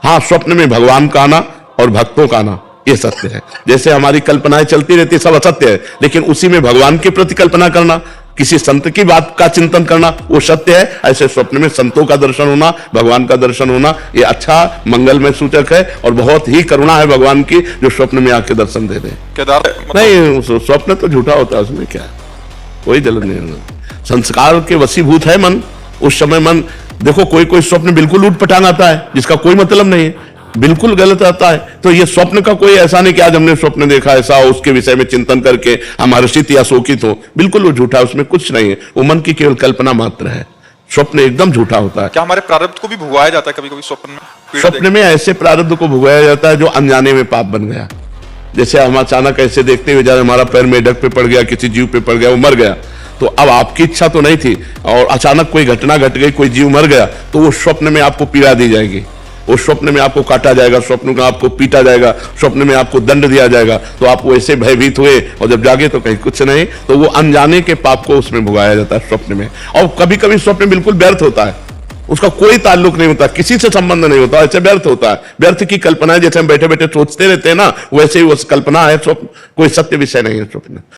हाँ, स्वप्न में भगवान का आना और भक्तों का आना ये सत्य है। जैसे हमारी कल्पनाएं चलती रहती सब असत्य है, लेकिन उसी में भगवान की प्रति कल्पना करना, किसी संत की बात का चिंतन करना वो सत्य है। ऐसे स्वप्न में संतों का दर्शन होना, भगवान का दर्शन होना ये अच्छा मंगलमय सूचक है और बहुत ही करुणा है भगवान की जो स्वप्न में आके दर्शन दे रहे हैं। केदार नहीं, स्वप्न तो झूठा होता है, उसमें क्या कोई जलन नहीं है। संस्कार के वशीभूत है मन। उस समय मन देखो कोई कोई स्वप्न बिल्कुल ऊट पटांग आता है जिसका कोई मतलब नहीं है, बिल्कुल गलत आता है। तो ये स्वप्न का कोई ऐसा नहीं कि आज हमने स्वप्न देखा ऐसा उसके विषय में चिंतन करके हम हर्षित या शोकित हो, बिल्कुल वो झूठा है, उसमें कुछ नहीं है, वो मन की केवल कल्पना मात्र है। स्वप्न एकदम झूठा होता है। क्या हमारे प्रारब्ध को भी भुगवाया जाता है कभी कभी स्वप्न में? स्वप्न में ऐसे प्रारब्ध को भुगवाया जाता है जो अनजाने में पाप बन गया। जैसे हम अचानक ऐसे देखते हुए जा रहे, हमारा पैर मेढक पे पड़ गया, किसी जीव पे पड़ गया, वो मर गया, तो अब आपकी इच्छा तो नहीं थी और अचानक कोई घटना घट गई, कोई जीव मर गया, तो वो स्वप्न में आपको पीड़ा दी जाएगी, वो स्वप्न में आपको काटा जाएगा, स्वप्न में आपको पीटा जाएगा, स्वप्न में आपको दंड दिया जाएगा। तो आप वैसे भयभीत हुए और जब जागे तो कहीं कुछ नहीं, तो वो अनजाने के पाप को उसमें भुगाया जाता है स्वप्न में। और कभी कभी स्वप्न बिल्कुल व्यर्थ होता है, उसका कोई ताल्लुक नहीं होता, किसी से संबंध नहीं होता, ऐसे व्यर्थ होता है। व्यर्थ की कल्पना है, जैसे हम बैठे बैठे सोचते रहते हैं ना, वैसे ही वो कल्पना है, स्वप्न कोई सत्य विषय नहीं है स्वप्न।